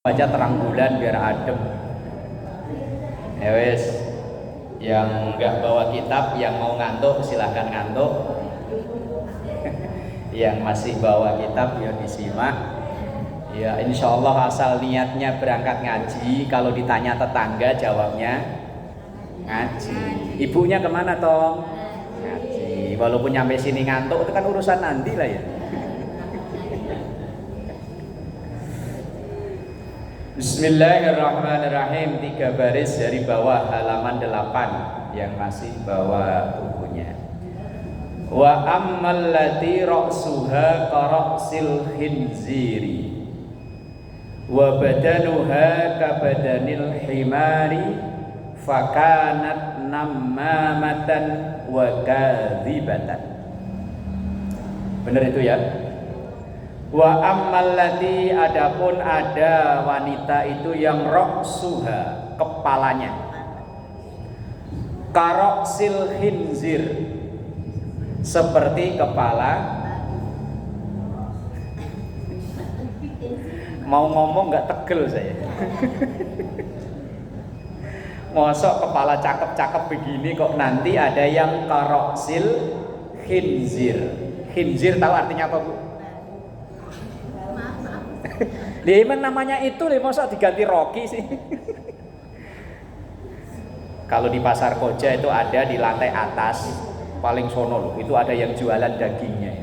baca terang bulan biar adem. Ya wes, yang nggak bawa kitab, yang mau ngantuk silahkan ngantuk. Yang masih bawa kitab ya disimak. Ya insya Allah asal niatnya berangkat ngaji. Kalau ditanya tetangga jawabnya ngaji. Ibunya kemana Tom? Ngaji. Walaupun nyampe sini ngantuk itu kan urusan nanti lah ya. Bismillahirrahmanirrahim. 3 baris dari bawah halaman 8 yang masih bawa bukunya. Wa ammal lati ra'suha qara'sil khinziri wa badanuha kabadanil himari fakanat nammamatan wa kadhibatan. Benar itu ya? Wa ammal lati, adapun ada wanita itu yang ra'suha, kepalanya karoksil khinzir, seperti kepala, mau ngomong nggak tegel saya. Mosok kepala cakep-cakep begini kok nanti ada yang karoksil khinzir. Khinzir tahu artinya apa Bu? Dia namanya itu masa diganti Rocky sih. Kalau di pasar Koja itu ada di lantai atas paling sono loh, itu ada yang jualan dagingnya.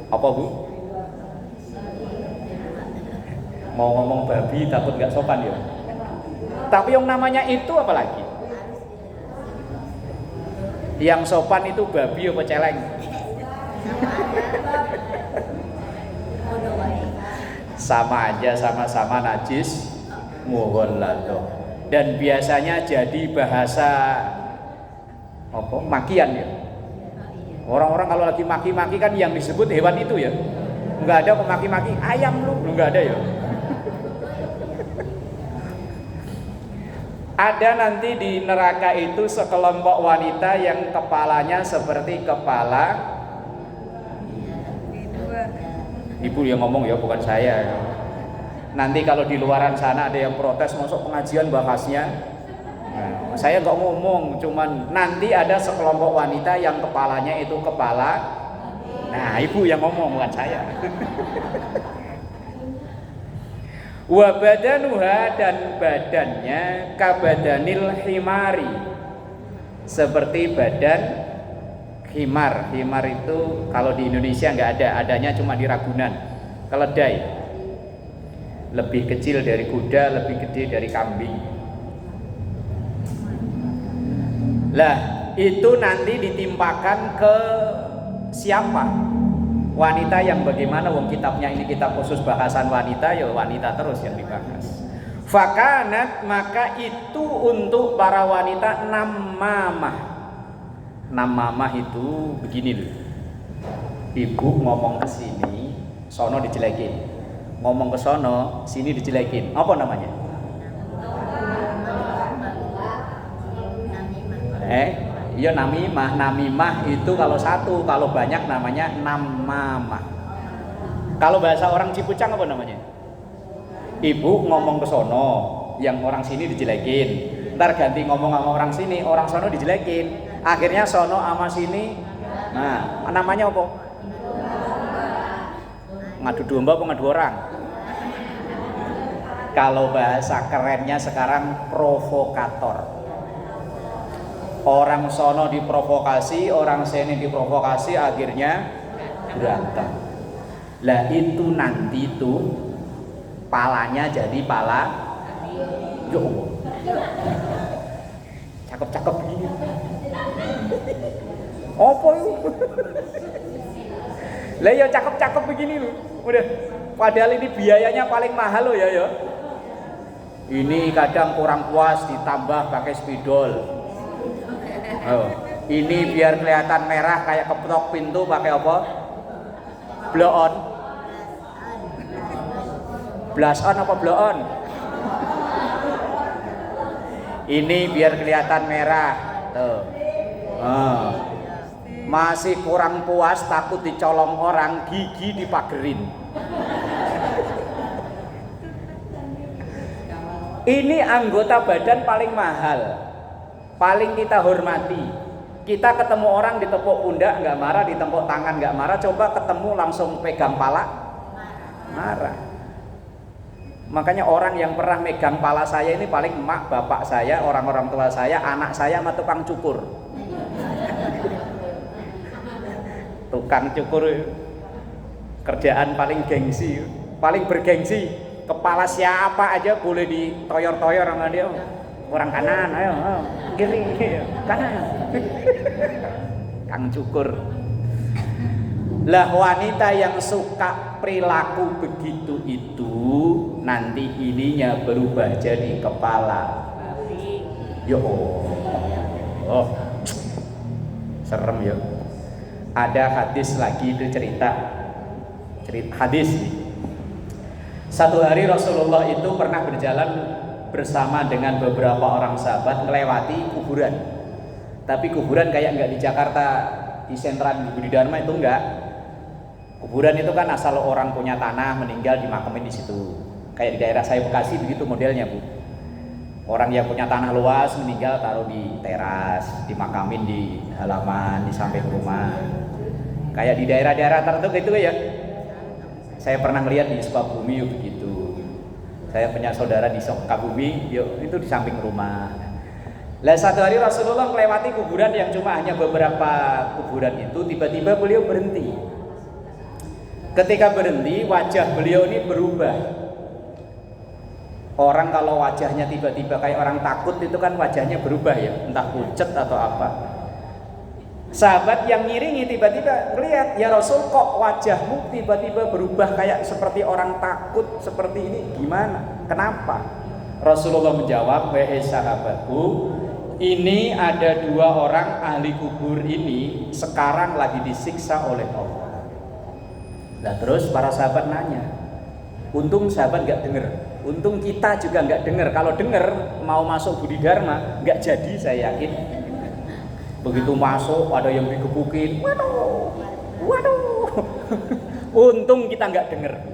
Apa Bu? Mau ngomong babi takut nggak sopan ya. Tapi yang namanya itu apa lagi? Yang sopan itu babi apa celeng? Sama aja, sama-sama najis mughalladzah. Dan biasanya jadi bahasa apa? Makian ya. Orang-orang kalau lagi maki-maki kan yang disebut hewan itu ya. Enggak ada pemaki-maki ayam lu, enggak ada ya. Ada nanti di neraka itu sekelompok wanita yang kepalanya seperti kepala. Ibu yang ngomong ya, bukan saya. Nanti kalau di luaran sana ada yang protes, masuk pengajian bahasnya. Nah, saya nggak ngomong, cuman nanti ada sekelompok wanita yang kepalanya itu kepala. Nah, ibu yang ngomong, bukan saya. Wa badanuha, dan badannya kabadanil himari, seperti badan himar. Himar itu kalau di Indonesia nggak ada, adanya cuma di Ragunan. Keledai, lebih kecil dari kuda, lebih gede dari kambing. Lah itu nanti ditimpakan ke siapa? Wanita yang bagaimana? Wong kitabnya ini kitab khusus bahasan wanita, ya wanita terus yang dibahas. Fakanat, maka itu untuk para wanita nammamah. Namamah itu begini loh. Ibu ngomong ke sini, sono dijelekin. Ngomong ke sono, sini dijelekin. Apa namanya? Iya namimah. Namimah itu kalau satu, kalau banyak namanya namamah. Kalau bahasa orang Cipucang apa namanya? Ibu ngomong ke sono, yang orang sini dijelekin. Ntar ganti ngomong sama orang sini, orang sono dijelekin. Akhirnya sono sama sini, nah namanya apa? Ngadu domba apa ngadu orang? Kalau bahasa kerennya sekarang provokator. Orang sono diprovokasi, orang sini diprovokasi, akhirnya berantem. Lah itu nanti tuh palanya jadi pala. Yo, cakep-cakep begini. Apa itu? Lah ya cakep-cakep begini loh. Udah. Padahal ini biayanya paling mahal loh ya. Ini kadang kurang puas ditambah pakai spidol. Oh. Ini biar kelihatan merah kayak kepetok pintu pakai apa? Blow on. Blush on apa blow on? Ini biar kelihatan merah. Tuh. Masih kurang puas, takut dicolong orang, gigi dipagerin. Ini anggota badan paling mahal, paling kita hormati. Kita ketemu orang ditepuk pundak nggak marah, ditepuk tangan nggak marah. Coba ketemu langsung pegang pala, marah. Makanya orang yang pernah megang pala saya ini paling emak, bapak saya, orang-orang tua saya, anak saya sama tukang cukur. Tukang cukur kerjaan paling gengsi, paling bergengsi. Kepala siapa aja boleh ditoyor-toyor sama dia. Orang kanan, ayo, kiri, kanan. Kang cukur. Lah wanita yang suka perilaku begitu itu nanti ininya berubah jadi kepala. Yo, oh, serem ya. Ada hadis lagi itu cerita hadis. Satu hari Rasulullah itu pernah berjalan bersama dengan beberapa orang sahabat melewati kuburan. Tapi kuburan kayak nggak di Jakarta di sentra di Budi Dharma itu enggak. Kuburan itu kan asal orang punya tanah meninggal dimakamin di situ. Kayak di daerah saya Bekasi begitu modelnya, Bu. Orang yang punya tanah luas meninggal taruh di teras, dimakamin di halaman di samping rumah. Kayak di daerah-daerah tertentu gitu ya. Saya pernah lihat di Sukabumi begitu. Saya punya saudara di Sukabumi, itu di samping rumah. Lah satu hari Rasulullah melewati kuburan yang cuma hanya beberapa kuburan itu, tiba-tiba beliau berhenti. Ketika berhenti, wajah beliau ini berubah. Orang kalau wajahnya tiba-tiba kayak orang takut itu kan wajahnya berubah ya, entah pucet atau apa. Sahabat yang ngiringi tiba-tiba melihat, ya Rasul kok wajahmu tiba-tiba berubah kayak seperti orang takut seperti ini, gimana? Kenapa? Rasulullah menjawab, wahai sahabatku, ini ada dua orang ahli kubur ini sekarang lagi disiksa oleh Allah. Nah terus para sahabat nanya, untung sahabat gak denger, untung kita juga gak denger. Kalau denger mau masuk Budi Dharma gak jadi saya yakin. Begitu masuk ada yang digebukin, waduh. Untung kita nggak dengar.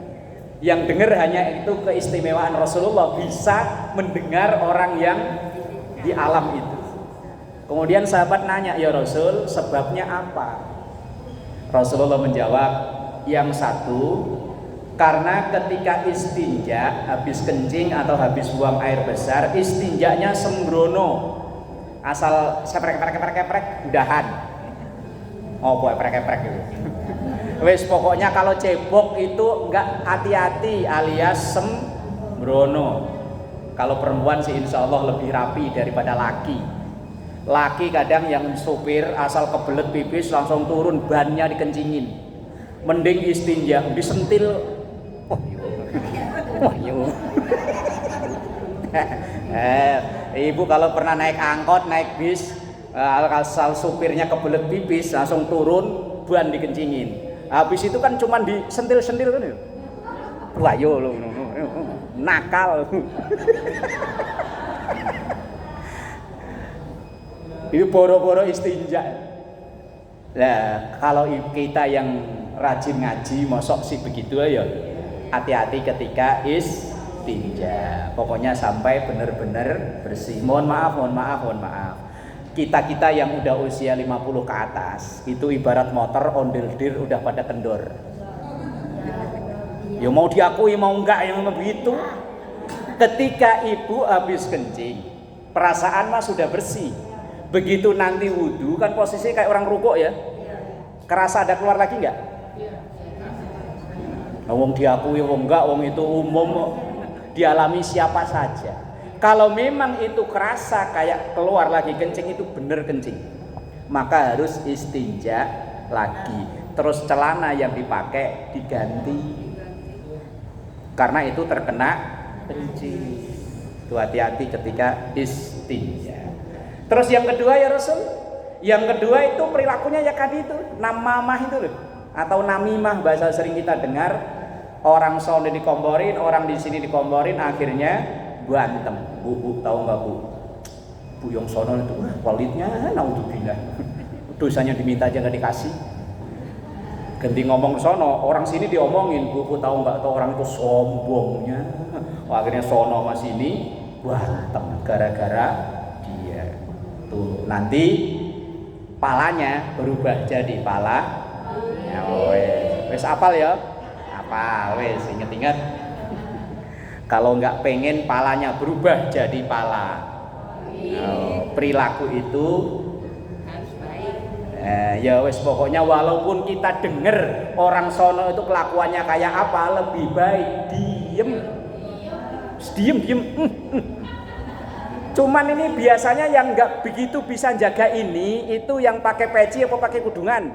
Yang dengar hanya itu keistimewaan Rasulullah, bisa mendengar orang yang di alam itu. Kemudian sahabat nanya, ya Rasul, sebabnya apa? Rasulullah menjawab, yang satu, karena ketika istinja, habis kencing atau habis buang air besar, istinjanya sembrono. Asal seprek udahan. Oh boy eprek gitu. Wes pokoknya kalau cebok itu enggak hati-hati alias sembrono. Kalau perempuan sih insya Allah lebih rapi daripada laki. Laki kadang yang sopir asal kebelet pipis langsung turun bannya dikencingin. Mending istinja disentil. Oh yo. Ibu kalau pernah naik angkot, naik bis, asal supirnya kebelet pipis langsung turun, ban dikencingin. Habis itu kan cuman disentil-sentil kan ya. Wah yo lo nakal. Itu boro-boro istinja. Lah kalau kita yang rajin ngaji mosok sih begitu ya. Hati-hati ketika istinja. Pokoknya sampai benar-benar bersih. Mohon maaf. Kita yang udah usia 50 ke atas itu ibarat motor ondel-dir udah pada kendor. Ya mau diakui mau enggak yang begitu. Ketika ibu habis kencing, perasaan mah sudah bersih. Begitu nanti wudhu kan posisinya kayak orang rukuk ya. Kerasa ada keluar lagi enggak? Wong diakui wong enggak, wong itu umum dialami siapa saja. Kalau memang itu kerasa kayak keluar lagi kencing, itu bener kencing, maka harus istinja lagi. Terus celana yang dipakai diganti karena itu terkena kencing. Itu hati-hati ketika istinja. Terus yang kedua ya Rasul, yang kedua itu perilakunya ya tadi itu namamah itu loh, atau namimah bahasa sering kita dengar. Orang sono dikomporin, orang di sini dikomporin, akhirnya berantem. Bu, tahu nggak bu? Bu yang sono itu walidnya naudzubillah. Dosanya diminta aja nggak dikasih. Ganti ngomong sono, orang sini diomongin. Bu tahu nggak? Tahu orang itu sombongnya. Akhirnya sono mas ini dibantem gara-gara dia. Tuh nanti palanya berubah jadi pala. Ya wes apal ya? Apal wes inget-inget. Kalau nggak pengen palanya berubah jadi pala, perilaku itu harus baik. Ya wes pokoknya walaupun kita denger orang sono itu kelakuannya kayak apa, lebih baik diem. Cuman ini biasanya yang nggak begitu bisa jaga ini itu yang pakai peci apa pakai kudungan.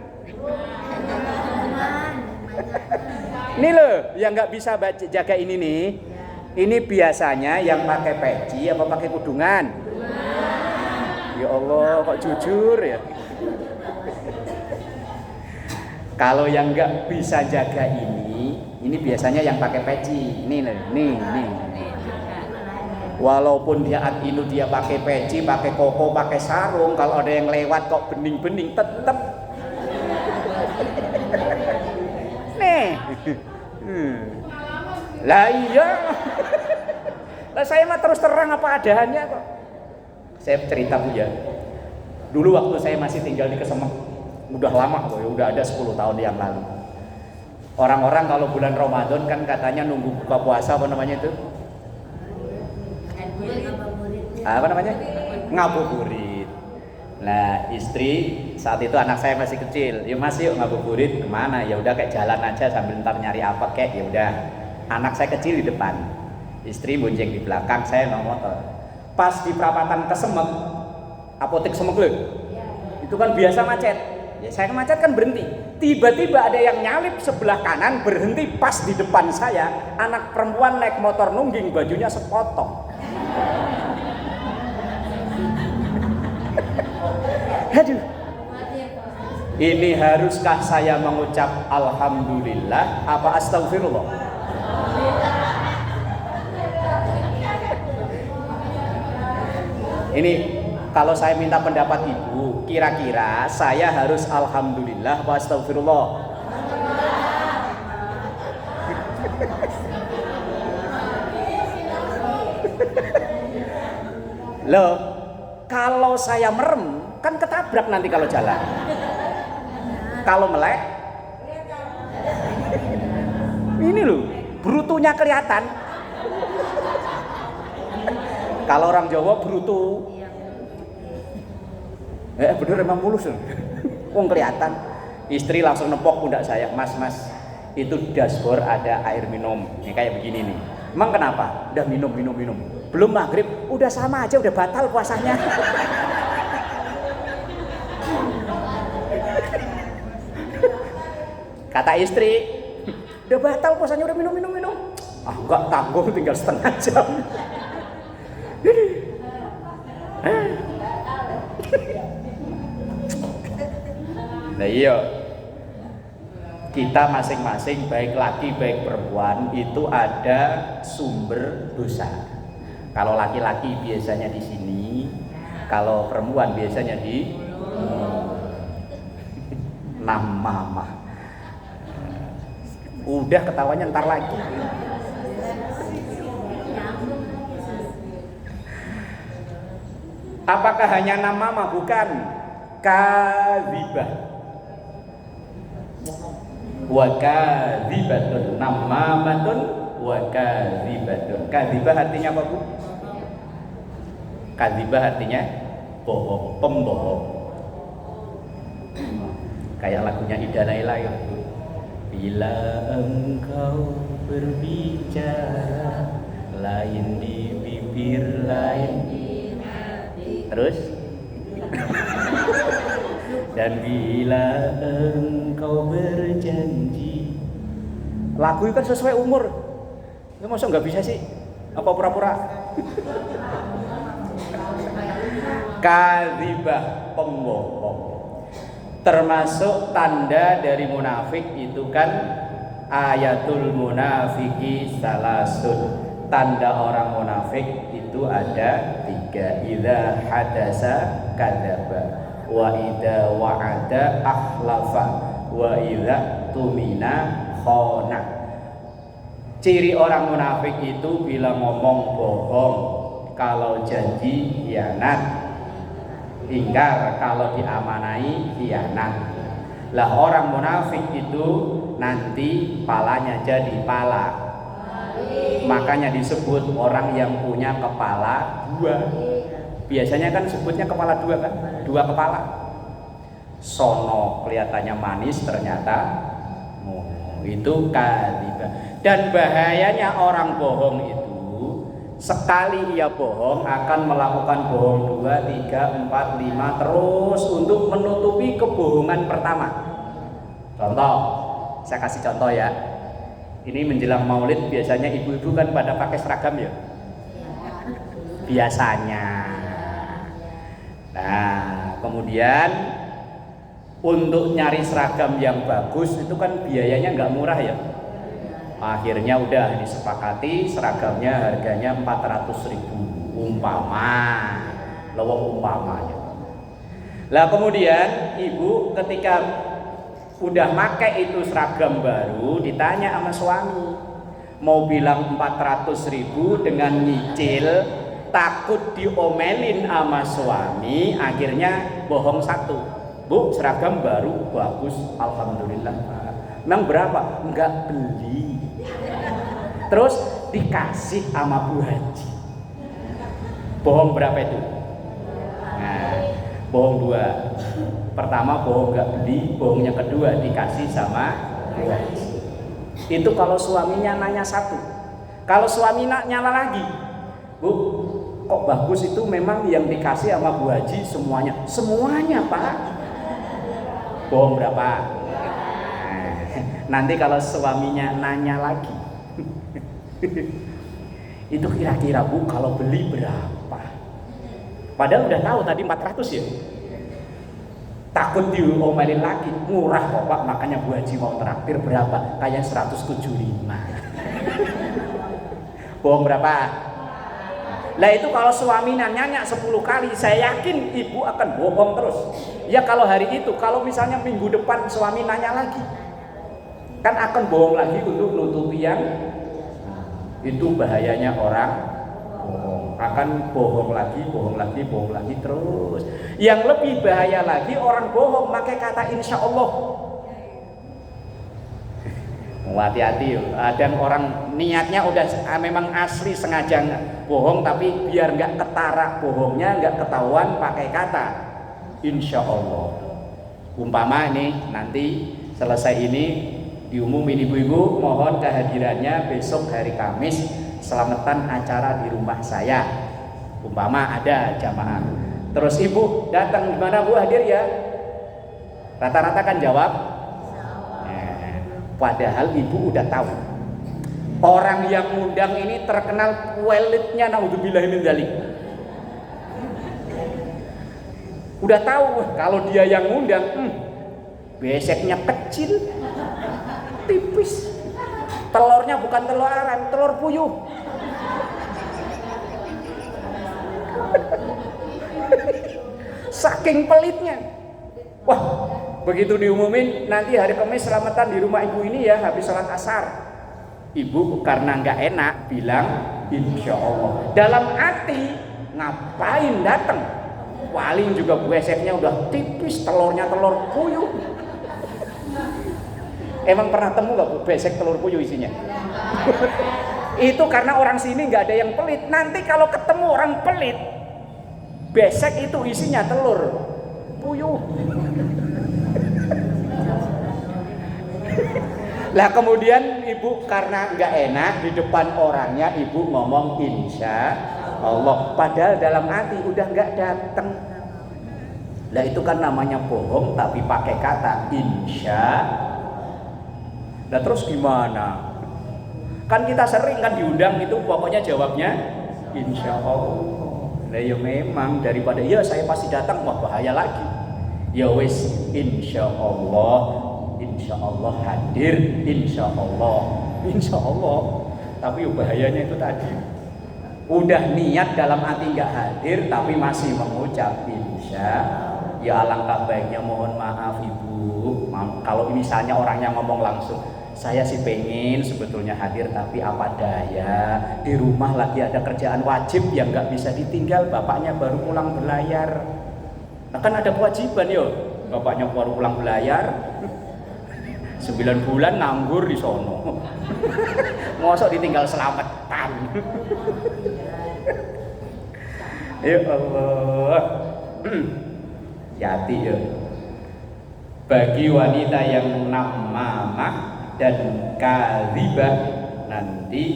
Ini loh yang nggak bisa jaga ini nih. Ini biasanya yang pakai peci apa pakai kudungan? Ya Allah kok jujur ya. Kalau yang nggak bisa jaga ini biasanya yang pakai peci. Nih. Walaupun dia inu dia pakai peci, pakai koko, pakai sarung, kalau ada yang lewat kok bening-bening tetep. Nih. Lah iya. Lah saya mah terus terang apa adanya kok. Saya cerita Bu ya. Dulu waktu saya masih tinggal di Kesemek, udah lama kok ya, udah ada 10 tahun yang lalu. Orang-orang kalau bulan Ramadan kan katanya nunggu buka puasa apa namanya itu? Apa namanya? Ngabuburit. Nah istri saat itu anak saya masih kecil, yuk mas yuk ngabuburit kemana? Ya udah kayak jalan aja sambil ntar nyari apa kayak ya udah. Anak saya kecil di depan, istri bonceng di belakang, saya naik motor. Pas di perapatan Kesemek, apotek Semek loh, itu kan biasa macet. Ya saya macet kan berhenti. Tiba-tiba ada yang nyalip sebelah kanan berhenti pas di depan saya. Anak perempuan naik motor nungging, bajunya sepotong. Aduh. Ini haruskah saya mengucap alhamdulillah apa astagfirullah? Ini kalau saya minta pendapat ibu, kira-kira saya harus alhamdulillah apa astagfirullah? Loh, kalau saya merem kan ketabrak nanti kalau jalan. Kalau melek, ini loh, brutunya kelihatan. Kalau orang Jawa brutu, bener emang mulus loh. Wong kelihatan. Istri langsung nepok pundak saya, mas, itu dashboard ada air minum. Ini kayak begini nih. Emang kenapa? Udah minum. Belum maghrib, udah sama aja, udah batal puasanya. Kata istri, udah batal puasanya, udah minum. Ah enggak, tanggung tinggal setengah jam. Nah iya, kita masing-masing baik laki baik perempuan itu ada sumber dosa. Kalau laki-laki biasanya di sini, kalau perempuan biasanya di namamah. Udah ketawanya ntar lagi. Apakah hanya namamah? Bukan. Kadzibah. Wa kadzibatun, namamatun wa kadzibatun. Kadzibah artinya apa Bu? Kadzibah artinya bohong, pembohong. Kayak lagunya Ida Naila ya. Bila engkau berbicara, lain di bibir, lain di hati. Terus? Dan bila engkau berjanji. Lagu itu kan sesuai umur. Itu masa nggak bisa sih? Apa pura-pura? Kadzibah, pembohong. Termasuk tanda dari munafik itu kan ayatul munafiki salasun. Tanda orang munafik itu ada 3. Idza hadasa kadzaba, wa idza wa'ada akhlafa, wa idza tumina khana. Ciri orang munafik itu bila ngomong bohong, kalau janji khianat, ingkar kalau diamanai khianat. Lah orang munafik itu nanti palanya jadi pala. Makanya disebut orang yang punya kepala dua. Biasanya kan sebutnya kepala dua kan? Dua kepala. Sono kelihatannya manis, ternyata itu kadzibah. Dan bahayanya orang bohong itu, sekali ia bohong akan melakukan bohong 2, 3, 4, 5 terus untuk menutupi kebohongan pertama. Contoh, saya kasih contoh ya. Ini menjelang Maulid biasanya ibu-ibu kan pada pakai seragam ya. Biasanya. Nah, kemudian untuk nyari seragam yang bagus itu kan biayanya nggak murah ya. Akhirnya udah disepakati seragamnya harganya 400.000 umpamanya. Lah kemudian ibu ketika udah pakai itu seragam baru ditanya sama suami, mau bilang 400.000 dengan nyicil, takut diomelin sama suami, akhirnya bohong satu. Bu, seragam baru bagus, alhamdulillah. Memang berapa? Enggak beli. Terus dikasih sama Bu Haji. Bohong berapa itu? Nah, bohong 2. Pertama bohong enggak beli, bohong yang kedua dikasih sama Bu Haji. Itu kalau suaminya nanya satu. Kalau suami nyala lagi, Bu, kok bagus itu memang yang dikasih sama Bu Haji semuanya? Semuanya, Pak. Bohong berapa? Nanti kalau suaminya nanya lagi, itu kira-kira Bu kalau beli berapa? Padahal udah tahu tadi 400 ya. Takut diomelin lagi, murah kok Pak, makanya Bu Haji mau traktir berapa? Kayak 175. Bohong berapa? Lah itu kalau suami nanya 10 kali, saya yakin ibu akan bohong terus. Ya kalau hari itu, kalau misalnya minggu depan suami nanya lagi, kan akan bohong lagi untuk nutupi yang itu. Bahayanya orang bohong, akan bohong lagi terus. Yang lebih bahaya lagi orang bohong pakai kata insya Allah. Hati-hati yuk. Dan orang niatnya udah memang asli sengaja bohong, tapi biar nggak ketara bohongnya, nggak ketahuan pakai kata insya Allah. Umpama nih nanti selesai ini diumumin ibu-ibu, mohon kehadirannya besok hari Kamis selamatan acara di rumah saya. Umpama ada jamaah, terus ibu datang, gimana Bu hadir ya? Rata-rata kan jawab. Padahal ibu udah tahu orang yang ngundang ini terkenal kuelitnya, naudzubillah min dzalik. Udah tahu kalau dia yang ngundang, beseknya kecil, tipis, telurnya bukan telur aran, telur puyuh. Saking pelitnya. Wah, begitu diumumin nanti hari Kamis selamatan di rumah ibu ini ya habis sholat asar. Ibu karena nggak enak bilang insya Allah. Dalam hati ngapain datang? Paling juga beseknya udah tipis, telurnya telur puyuh. Emang pernah temu nggak Bu besek telur puyuh isinya? Itu karena orang sini nggak ada yang pelit. Nanti kalau ketemu orang pelit, besek itu isinya telur puyuh. Lah kemudian ibu karena nggak enak di depan orangnya ibu ngomong insya Allah, padahal dalam hati udah nggak datang. Lah itu kan namanya bohong tapi pakai kata insya. Lah terus gimana? Kan kita sering kan diundang itu pokoknya jawabnya insya Allah. Lah ya memang daripada ya saya pasti datang, wah bahaya lagi. Ya wis insya Allah hadir, insya Allah. Tapi bahayanya itu tadi, udah niat dalam hati nggak hadir tapi masih mengucap insya. Ya alangkah baiknya mohon maaf ibu, kalau misalnya orangnya ngomong langsung, saya sih pengen sebetulnya hadir tapi apa daya, di rumah lagi ada kerjaan wajib yang nggak bisa ditinggal, bapaknya baru pulang belayar. Nah kan ada kewajiban yo, bapaknya baru pulang belayar 9 bulan nganggur di sono. Mosok ditinggal selamatan. Ya Allah. Hati ya. Bagi wanita yang namamah dan kadzibah nanti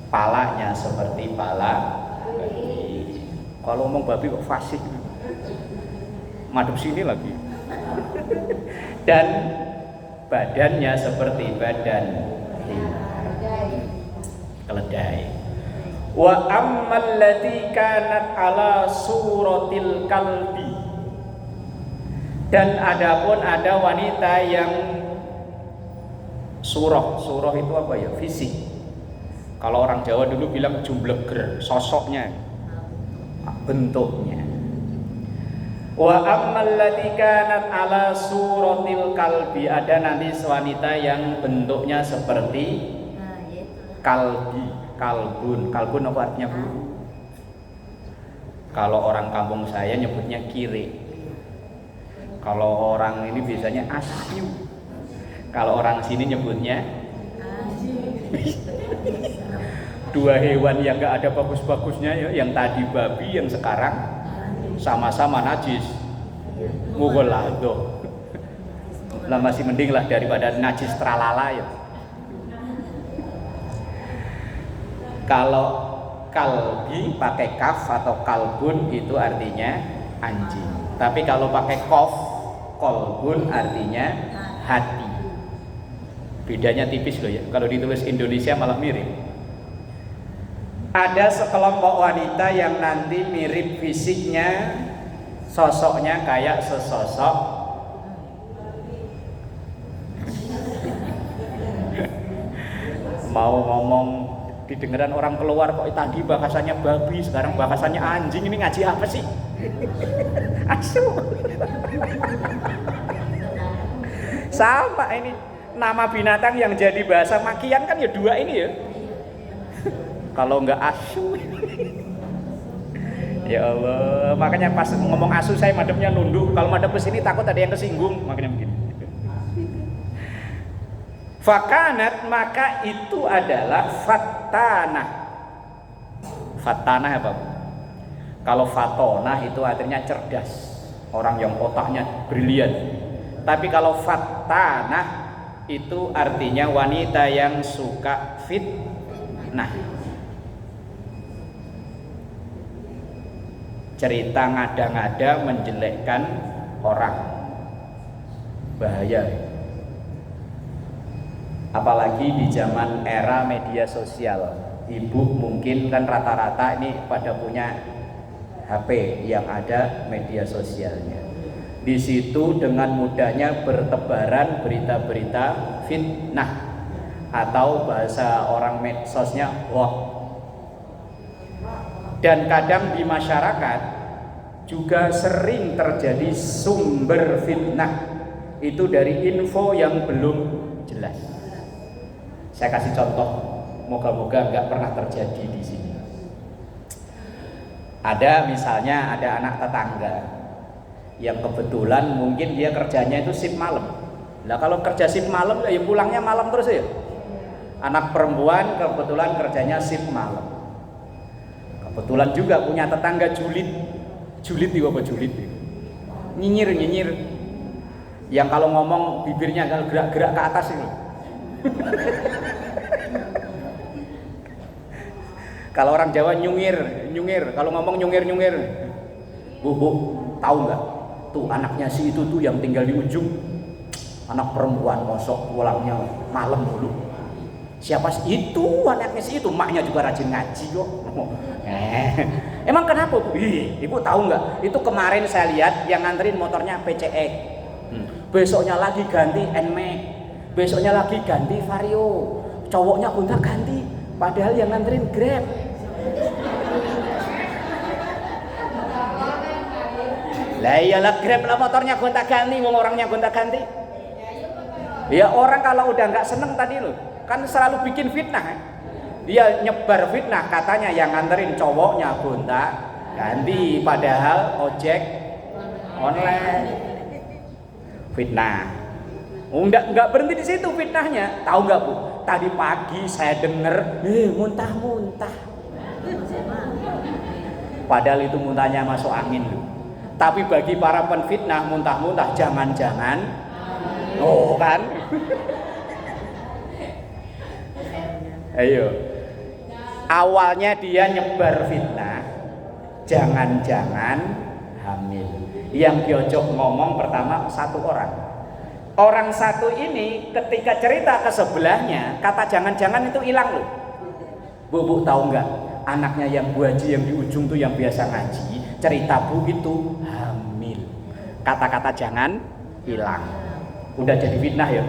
palanya seperti pala babi. Kalau ngomong babi kok fasih. Madep sini lagi. Dan badannya seperti badan keledai. Wa ammal lati kanat ala suratil kalbi. Dan adapun ada wanita yang surah itu apa ya? Fisik. Kalau orang Jawa dulu bilang jumbleger, sosoknya, bentuknya. Wa ammal lati kanat ala suratil kalbi, ada nanti wanita yang bentuknya seperti kalbi. Kalbun apa artinya Bu? Kalau orang kampung saya nyebutnya kiri. Kalau orang ini biasanya asyu. Kalau orang sini nyebutnya dua hewan yang gak ada bagus-bagusnya ya, yang tadi babi, yang sekarang sama-sama najis. Mugolado. Lah masih mending lah daripada najis tralala ya. Kalau kalbi pakai kaf atau kalbun itu artinya anjing. Tapi kalau pakai kof, kolbun artinya hati. Bedanya tipis loh ya. Kalau ditulis Indonesia malah mirip. Ada sekelompok wanita yang nanti mirip fisiknya, sosoknya kayak sesosok mau ngomong didengeran orang keluar kok tadi bahasanya babi, sekarang bahasanya anjing, ini ngaji apa sih? Asu. Sama ini nama binatang yang jadi bahasa makian kan ya dua ini ya. Kalau enggak asu. Ya Allah, makanya pas ngomong asu saya madepnya nunduk, kalau madep ke sini takut ada yang kesinggung, makanya begini. Fakanat, maka itu adalah fatanah. Fatanah apa? Kalau fatonah itu artinya cerdas, orang yang otaknya brilian. Tapi kalau fatanah itu artinya wanita yang suka fitnah. Cerita ngada-ngada menjelekkan orang, bahaya. Apalagi di zaman era media sosial, ibu mungkin kan rata-rata ini pada punya HP yang ada media sosialnya. Di situ dengan mudahnya bertebaran berita-berita fitnah atau bahasa orang medsosnya hoax. Dan kadang di masyarakat juga sering terjadi sumber fitnah itu dari info yang belum jelas. Saya kasih contoh, moga-moga nggak pernah terjadi di sini. Ada misalnya ada anak tetangga yang kebetulan mungkin dia kerjanya itu shift malam. Nah kalau kerja shift malam ya pulangnya malam terus ya. Anak perempuan kebetulan kerjanya shift malam. Kebetulan juga punya tetangga julid itu apa julid? Nyinyir. Yang kalau ngomong bibirnya kalau gerak-gerak ke atas itu. Kalau orang Jawa nyungir. Kalau ngomong nyungir. Bu, tahu nggak? Tuh anaknya si itu tuh yang tinggal di ujung. Anak perempuan mosok pulangnya malam dulu. Siapa sih itu anaknya si itu? Maknya juga rajin ngaji kok. Emang kenapa Bu? Ibu tahu nggak? Itu kemarin saya lihat yang nganterin motornya PCX. Besoknya lagi ganti NMAX. Besoknya lagi ganti Vario. Cowoknya gonta ganti. Padahal yang nganterin Grab. Lah iyalah Grab lah motornya gonta ganti, wong orangnya gonta ganti. Ya orang kalau udah nggak seneng tadi loh, kan selalu bikin fitnah. Dia nyebar fitnah, katanya yang nganterin cowoknya gonta ganti, padahal ojek online. Fitnah. Enggak berhenti di situ fitnahnya. Tahu nggak Bu? Tadi pagi saya denger, muntah-muntah. Padahal itu muntahnya masuk angin loh. Tapi bagi para penfitnah, muntah-muntah jangan-jangan, oh kan? Ayo. Awalnya dia nyebar fitnah, jangan-jangan hamil. Yang diojok ngomong pertama satu orang. Orang satu ini ketika cerita ke sebelahnya, kata jangan-jangan itu hilang loh. Bu tahu nggak? Anaknya yang Bu Haji yang di ujung tuh yang biasa ngaji, cerita Bu itu hamil. Kata-kata jangan hilang. Udah jadi fitnah ya.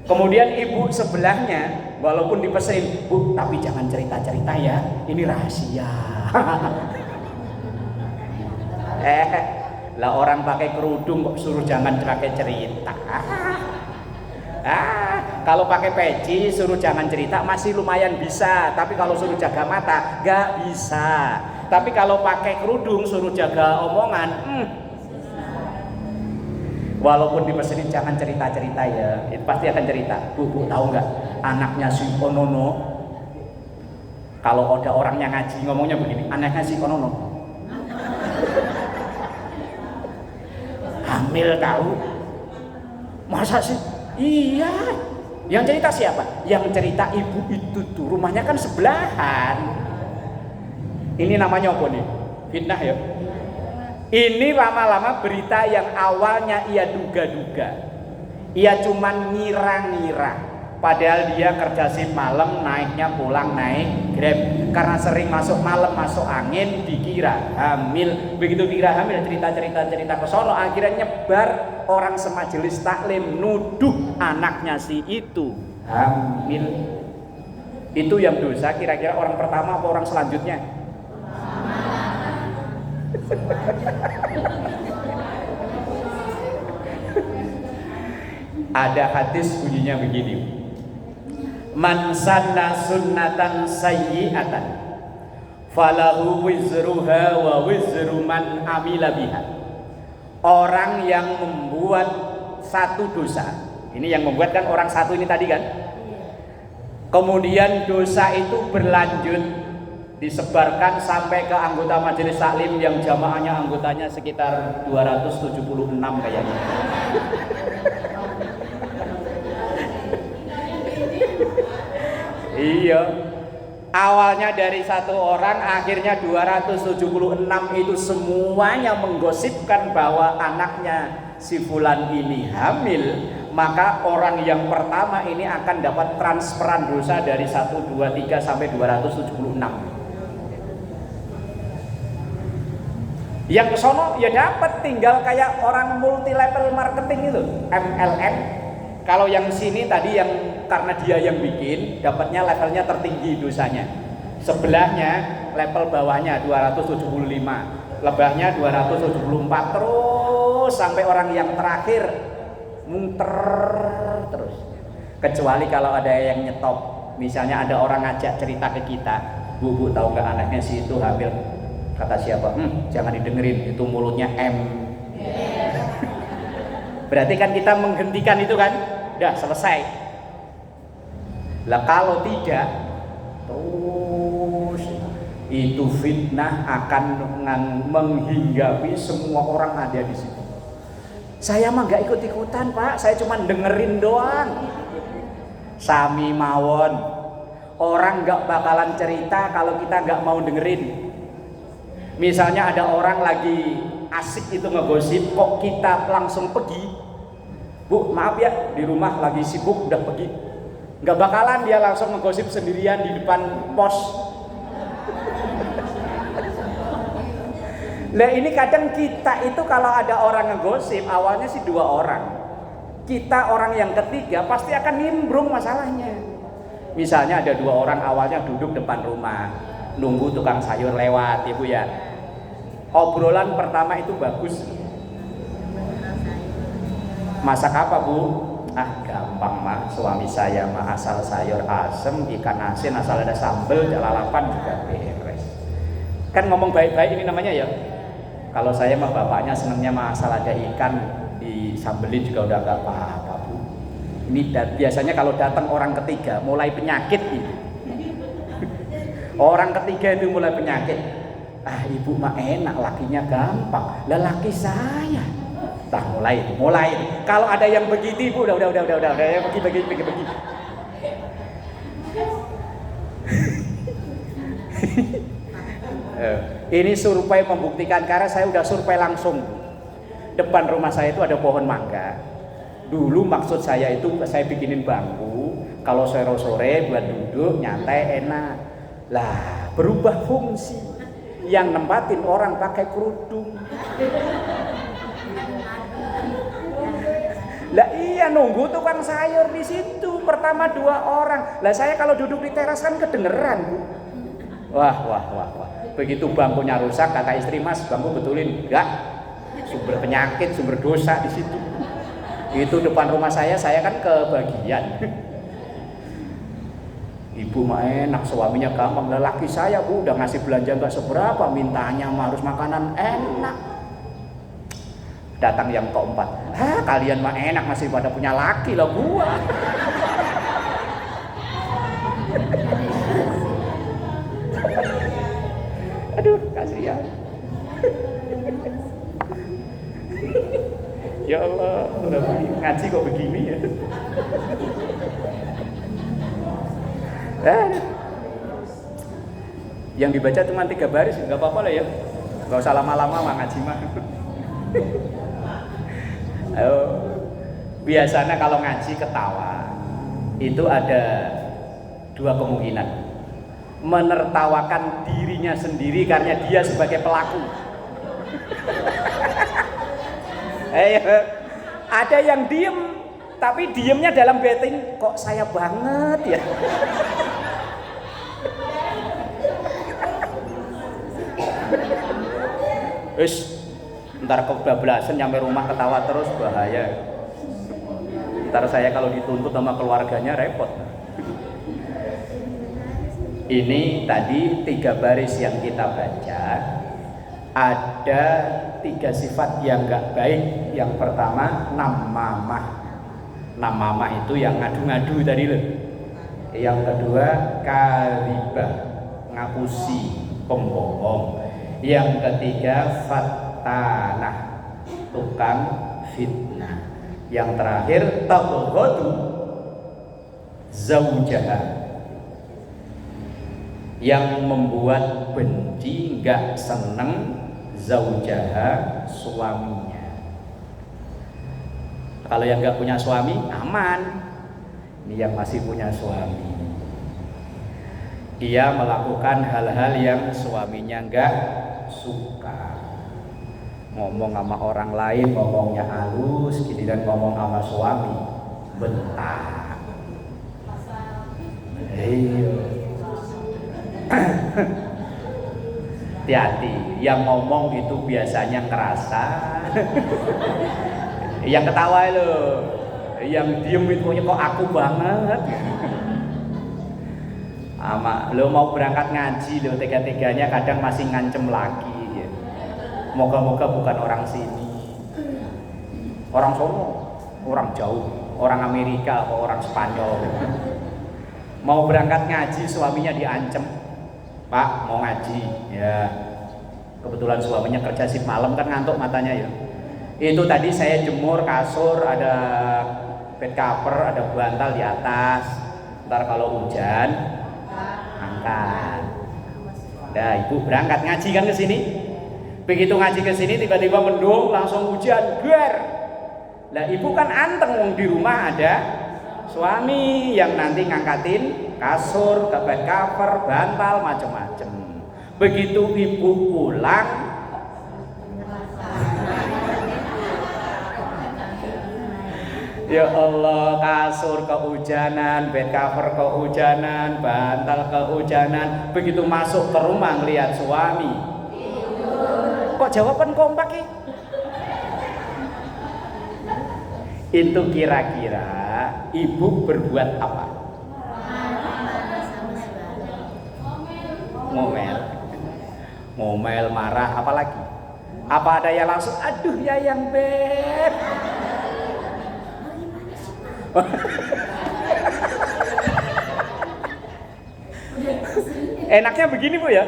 Kemudian ibu sebelahnya walaupun dipesenin, Bu tapi jangan cerita-cerita ya, ini rahasia. Lah orang pakai kerudung kok suruh jangan pakai cerita. Kalau pakai peci suruh jangan cerita masih lumayan bisa, tapi kalau suruh jaga mata gak bisa. Tapi kalau pakai kerudung suruh jaga omongan, walaupun dipesenin jangan cerita-cerita ya, itu pasti akan cerita. Bu tahu nggak anaknya si Onono? Kalau ada orangnya ngaji ngomongnya begini, anaknya si Onono hamil tahu? Masa sih? Iya. Yang cerita siapa? Yang cerita ibu itu tuh rumahnya kan sebelahan. Ini namanya apa nih? Fitnah ya. Ini lama-lama berita yang awalnya ia duga-duga, ia cuman ngira-ngira. Padahal dia kerja shift malam, naiknya pulang naik Grab. Karena sering masuk malam, masuk angin, dikira hamil. Begitu dikira hamil, cerita ke sono, akhirnya nyebar. Orang semajelis taklim nuduh anaknya si itu hamil. Itu yang dosa kira-kira orang pertama apa orang selanjutnya? Ada hadis bunyinya begini. Man sanna sunnatan sayyi'atan falahu wizruha wa wizru man amila biha. Orang yang membuat satu dosa, ini yang membuat kan orang satu ini tadi kan, kemudian dosa itu berlanjut disebarkan sampai ke anggota majelis taklim yang jamaahnya anggotanya sekitar 276 kayaknya. Iya. Awalnya dari satu orang, akhirnya 276 itu semuanya menggosipkan bahwa anaknya si fulan ini hamil. Maka orang yang pertama ini akan dapat transferan dosa dari 1, 2, 3 sampai 276. Yang kesono ya dapat, tinggal kayak orang multi level marketing itu, MLM. Kalau yang sini tadi yang karena dia yang bikin, dapatnya levelnya tertinggi dosanya. Sebelahnya level bawahnya 275, lebahnya 274, terus sampai orang yang terakhir muter terus. Kecuali kalau ada yang nyetop, misalnya ada orang ngajak cerita ke kita, Bu tahu nggak anaknya si itu hamil? Kata siapa? Jangan didengerin, itu mulutnya M. Berarti kan kita menghentikan itu kan, udah selesai. Lah kalau tidak, terus itu fitnah akan menghinggapi semua orang ada di situ. Saya mah nggak ikut-ikutan Pak, saya cuma dengerin doang. Sami mawon, orang nggak bakalan cerita kalau kita nggak mau dengerin. Misalnya ada orang lagi asik itu ngegosip, kok kita langsung pergi? Bu maaf ya, di rumah lagi sibuk udah pergi. Nggak bakalan dia langsung ngegosip sendirian di depan pos. Nah ini kadang kita itu kalau ada orang ngegosip, awalnya sih 2 orang, kita orang yang ketiga pasti akan nimbrung masalahnya. Misalnya ada 2 orang awalnya duduk depan rumah, nunggu tukang sayur lewat, ibu ya. Obrolan pertama itu bagus. Masak apa Bu? Ah gampang mah, suami saya mah asal sayur asem, ikan asin, asal ada sambel, lalapan juga beres. Kan ngomong baik-baik ini namanya ya. Kalau saya mah bapaknya senangnya mah asal ada ikan disambelin juga udah gak apa-apa Bu. Ini biasanya kalau datang orang ketiga mulai penyakit ini. Orang ketiga itu mulai penyakit. Ah ibu mah enak, lakinya gampang. Lah laki saya. Tah mulai. Kalau ada yang begitu ibu udah ya pergi. Ini survei membuktikan karena saya udah survei langsung. Depan rumah saya itu ada pohon mangga. Dulu maksud saya itu saya bikinin bangku, kalau sore-sore buat duduk nyantai enak. Lah berubah fungsi, yang nempatin orang pakai kerudung. Lah iya nunggu tukang sayur di situ pertama 2 orang. Lah saya kalau duduk di teras kan kedengeran Bu. Wah. Begitu bangkunya rusak kata istri, Mas bangku betulin. Enggak. Sumber penyakit, sumber dosa di situ. Itu depan rumah saya kan kebagian. Ibu mah enak, suaminya gampang. Lelaki saya Bu udah ngasih belanja enggak seberapa, mintanya mah harus makanan enak. Datang yang keempat, kalian mah enak masih pada punya laki lah gua. Aduh kasihan. Ya Allah, udah ngaji kok begini ya. Yang dibaca cuma 3 baris, nggak apa-apa lah ya. Nggak usah lama-lama mah ngaji mah. Biasanya kalau ngaji ketawa itu ada 2 kemungkinan. Menertawakan dirinya sendiri karena dia sebagai pelaku. Ada yang diem, tapi diemnya dalam batin, kok saya banget ya. Ntar kebablasan nyampe rumah ketawa terus bahaya. Ntar saya kalau dituntut sama keluarganya repot. Ini tadi 3 baris yang kita baca. Ada 3 sifat yang gak baik. Yang pertama namamah. Namamah itu yang ngadu-ngadu tadi loh. Yang kedua kalibah, ngapusi, pembohong. Yang ketiga tanah, tukang fitnah. Yang terakhir tabghadu zaujaha, yang membuat benci, enggak seneng zaujaha, suaminya. Kalau yang enggak punya suami aman. Ini yang masih punya suami, dia melakukan hal-hal yang suaminya enggak suka. Ngomong sama orang lain ngomongnya halus, giliran ngomong sama suami bentak. Hati-hati, yang ngomong itu biasanya ngerasa. Yang ketawa lo, yang diem itu kok aku banget. Ama lo mau berangkat ngaji lo tega-teganya kadang masih ngancem lagi. Moga-moga bukan orang sini, orang Solo, orang jauh, orang Amerika atau orang Spanyol. Mau berangkat ngaji suaminya diancem, Pak mau ngaji ya. Kebetulan suaminya kerja shift malam kan ngantuk matanya ya. Itu tadi saya jemur kasur, ada bed cover, ada bantal di atas. Ntar kalau hujan angkat. Nah ibu berangkat ngaji kan ke sini. Begitu ngaji ke sini tiba-tiba mendung langsung hujan, guer. Lah ibu kan anteng wong di rumah ada suami yang nanti ngangkatin kasur, bed cover, bantal macam-macam. Begitu ibu pulang, ya Allah, kasur kehujanan, bed cover kehujanan, bantal kehujanan. Begitu masuk ke rumah ngelihat suami, kok jawaban kompak ya? Itu kira-kira ibu berbuat apa? Ngomel. Ngomel, marah, apa lagi? Apa ada yang langsung, aduh ya yang beb. Enaknya begini Bu ya.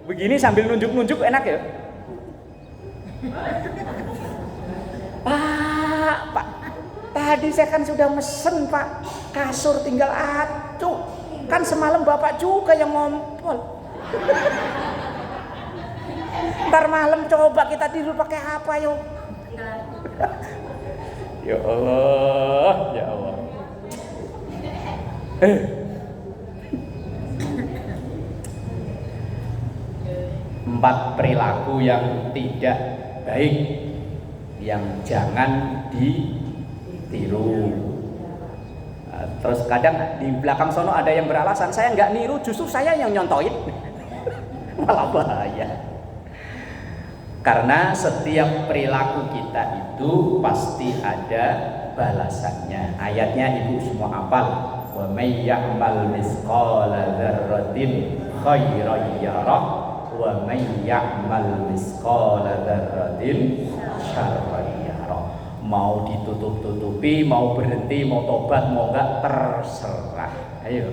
Begini sambil nunjuk-nunjuk enak ya. Pak, tadi saya kan sudah mesen Pak, kasur tinggal acuh. Kan semalam Bapak juga yang ngompol. Ntar malam coba kita tidur pakai apa yuk? Ya Allah, ya Allah. Empat perilaku yang tidak baik yang jangan ditiru. Terus kadang di belakang sono ada yang beralasan saya nggak niru, justru saya yang nyontoin. Malah bahaya. Karena setiap perilaku kita itu pasti ada balasannya. Ayatnya ibu semua hafal. Wa may ya'mal misqala dzarratin khairan yarah wa may ya'mal misqala dzarratin syarran yarah. Mau ditutup-tutupi, mau berhenti, mau tobat, mau enggak, terserah. Ayo.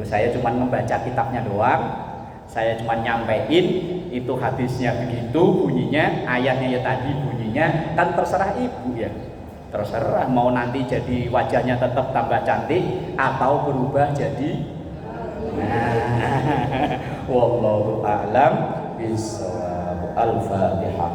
Saya cuma membaca kitabnya doang. Saya cuma nyampein itu hadisnya begitu bunyinya, ayatnya ya tadi bunyinya, kan terserah ibu ya. Terserah mau nanti jadi wajahnya tetap tambah cantik atau berubah jadi wallahu a'lam bishawab. Al-Fatihah.